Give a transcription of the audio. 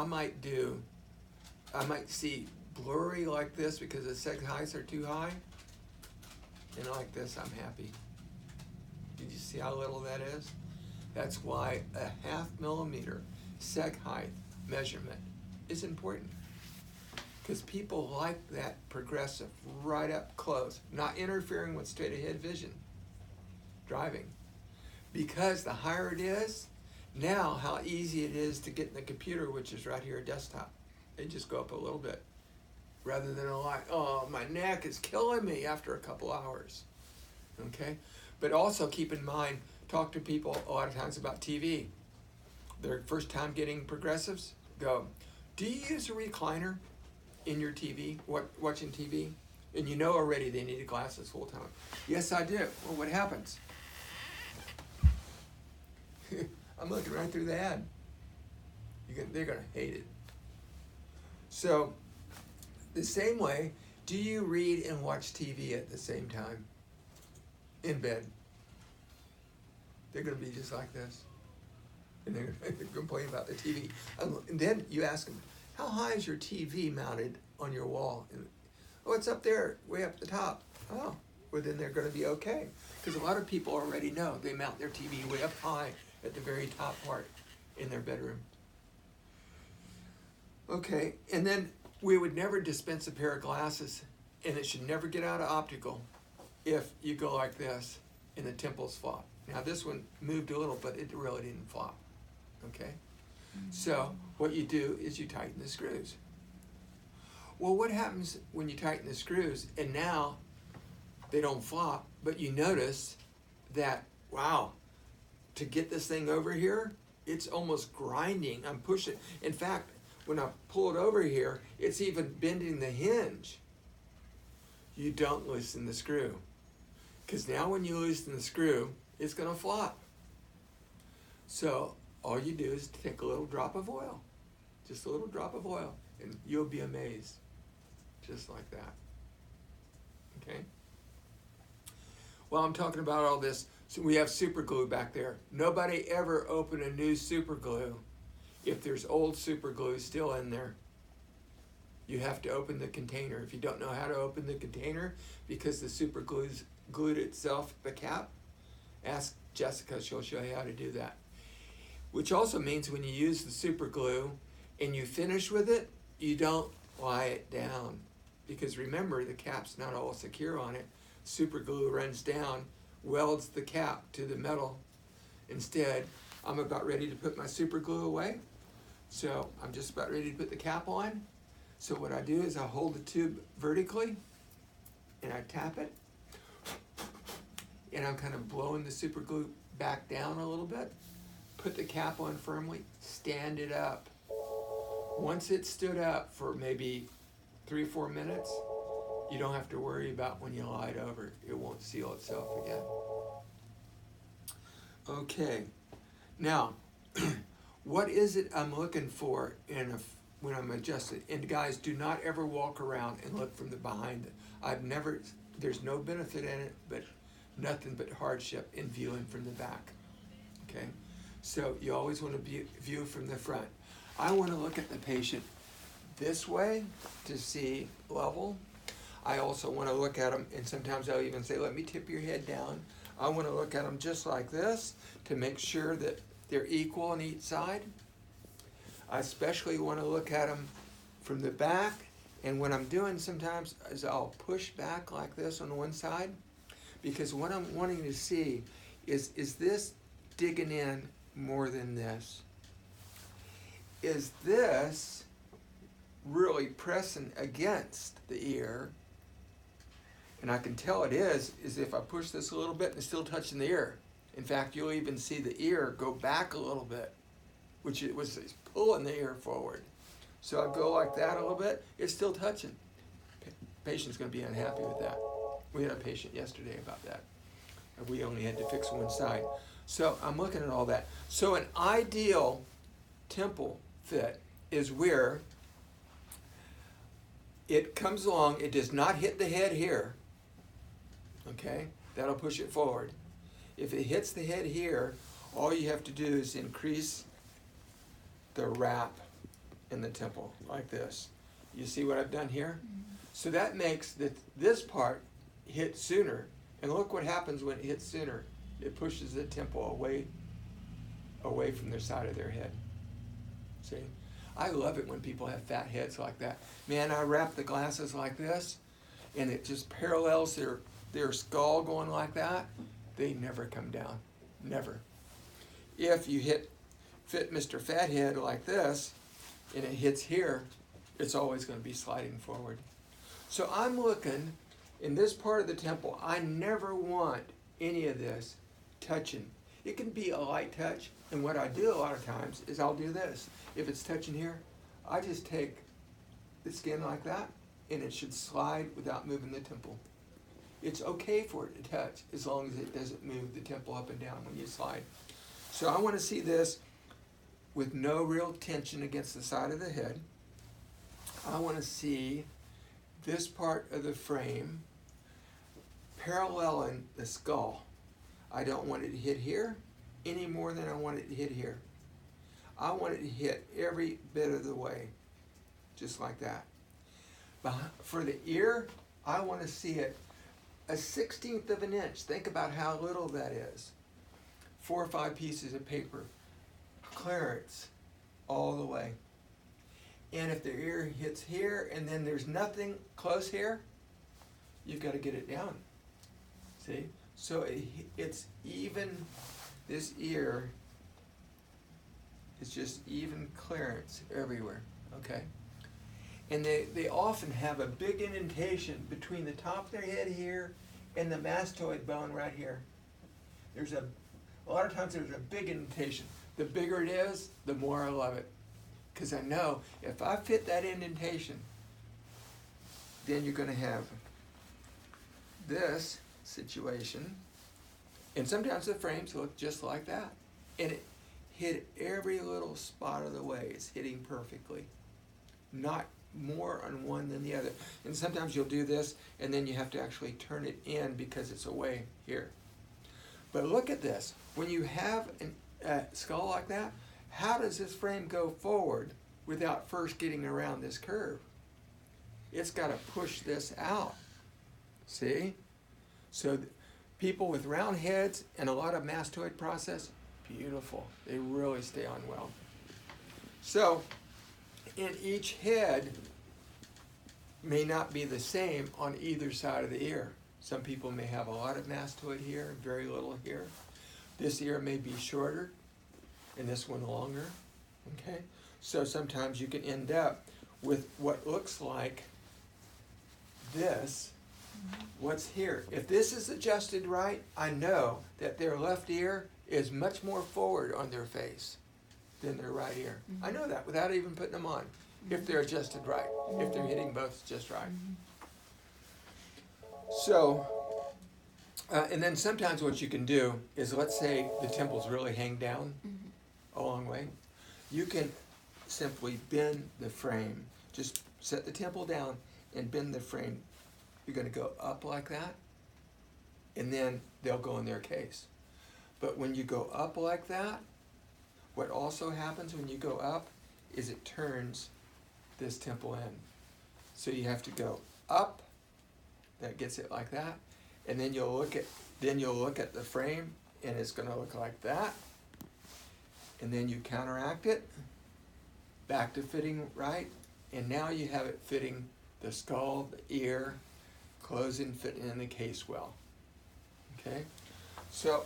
I might see blurry like this because the seg heights are too high. And like this, I'm happy. Did you see how little that is? That's why a 0.5 millimeter seg height measurement is important. Because people like that progressive right up close, not interfering with straight ahead vision, driving. Because the higher it is, now how easy it is to get in the computer, which is right here, a desktop. They just go up a little bit. Rather than like, oh, my neck is killing me after a couple hours. Okay? But also keep in mind, talk to people a lot of times about TV. Their first time getting progressives, go, do you use a recliner in your TV, watching TV? And you know already they need glasses full time. Yes, I do. Well, what happens? I'm looking right through the ad. They're going to hate it. So, the same way, do you read and watch TV at the same time? In bed. They're going to be just like this. And they're going to complain about the TV. And then you ask them, how high is your TV mounted on your wall? And, oh, it's up there, way up the top. Oh, well then they're going to be okay. Because a lot of people already know they mount their TV way up high at the very top part in their bedroom. Okay, and then we would never dispense a pair of glasses, and it should never get out of optical if you go like this and the temples flop. Now this one moved a little, but it really didn't flop. Okay? So what you do is you tighten the screws. Well, what happens when you tighten the screws and now they don't flop, but you notice that, wow, to get this thing over here, it's almost grinding. I'm pushing. In fact, when I pull it over here, it's even bending the hinge. You don't loosen the screw. Because now when you loosen the screw, it's going to flop. So all you do is take a little drop of oil. Just a little drop of oil. And you'll be amazed. Just like that. Okay? Well, I'm talking about all this. So we have super glue back there. Nobody ever open a new super glue if there's old super glue still in there. You have to open the container. If you don't know how to open the container because the super glue's glued itself, the cap, ask Jessica, she'll show you how to do that. Which also means when you use the super glue and you finish with it, you don't lie it down. Because remember, the cap's not all secure on it. Super glue runs down, welds the cap to the metal. Instead, I'm about ready to put my super glue away. So I'm just about ready to put the cap on. So what I do is I hold the tube vertically and I tap it. And I'm kind of blowing the super glue back down a little bit. Put the cap on firmly, stand it up. Once it's stood up for maybe 3 or 4 minutes, you don't have to worry about when you lie it over. It won't seal itself again. Okay, now, what is it I'm looking for when I'm adjusted? And guys, do not ever walk around and look from the behind. There's no benefit in it, but nothing but hardship in viewing from the back, okay? So you always want to view from the front. I want to look at the patient this way to see level. I also want to look at them, and sometimes I'll even say, let me tip your head down. I want to look at them just like this to make sure that they're equal on each side. I especially want to look at them from the back, and what I'm doing sometimes is I'll push back like this on one side, because what I'm wanting to see is this digging in more than this? Is this really pressing against the ear? And I can tell it is if I push this a little bit and it's still touching the ear. In fact, you'll even see the ear go back a little bit, which it was pulling the ear forward. So I go like that a little bit, it's still touching. Patient's going to be unhappy with that. We had a patient yesterday about that. We only had to fix one side. So I'm looking at all that. So an ideal temple fit is where it comes along, it does not hit the head here, okay? That'll push it forward. If it hits the head here, all you have to do is increase the wrap in the temple, like this. You see what I've done here? So that makes this part hit sooner. And look what happens when it hits sooner. It pushes the temple away from their side of their head. See? I love it when people have fat heads like that. Man, I wrap the glasses like this, and it just parallels their skull going like that. They never come down. Never. If you fit Mr. Fathead like this, and it hits here, it's always going to be sliding forward. So I'm looking in this part of the temple. I never want any of this touching. It can be a light touch, and what I do a lot of times is I'll do this. If it's touching here, I just take the skin like that, and it should slide without moving the temple. It's okay for it to touch as long as it doesn't move the temple up and down when you slide. So I want to see this with no real tension against the side of the head. I want to see this part of the frame paralleling the skull. I don't want it to hit here any more than I want it to hit here. I want it to hit every bit of the way, just like that. For the ear, I want to see it a 1/16 of an inch. Think about how little that is. 4 or 5 pieces of paper, clearance all the way. And if the ear hits here and then there's nothing close here, you've got to get it down. See? So it's even, this ear is just even clearance everywhere, okay? And they often have a big indentation between the top of their head here and the mastoid bone right here. A lot of times there's a big indentation. The bigger it is, the more I love it. Because I know if I fit that indentation, then you're going to have this situation. And sometimes the frames look just like that. And it hit every little spot of the way. It's hitting perfectly. Not more on one than the other. And sometimes you'll do this and then you have to actually turn it in because it's away here. But look at this. When you have a skull like that, how does this frame go forward without first getting around this curve? It's got to push this out. See? So people with round heads and a lot of mastoid process, beautiful. They really stay on well. So in each head may not be the same on either side of the ear. Some people may have a lot of mastoid here and very little here. This ear may be shorter and this one longer, okay? So sometimes you can end up with what looks like this. What's here? If this is adjusted right, I know that their left ear is much more forward on their face than their right ear. Mm-hmm. I know that without even putting them on, if they're adjusted right, if they're hitting both just right. So, and then sometimes what you can do is, let's say the temples really hang down a long way. You can simply bend the frame. Just set the temple down and bend the frame. You're going to go up like that, and then they'll go in their case. But when you go up like that, what also happens when you go up is it turns this temple in. So you have to go up, that gets it like that, and then you'll look at the frame, and it's going to look like that. And then you counteract it back to fitting right, and now you have it fitting the skull, the ear, closing, fitting in the case well. Okay, so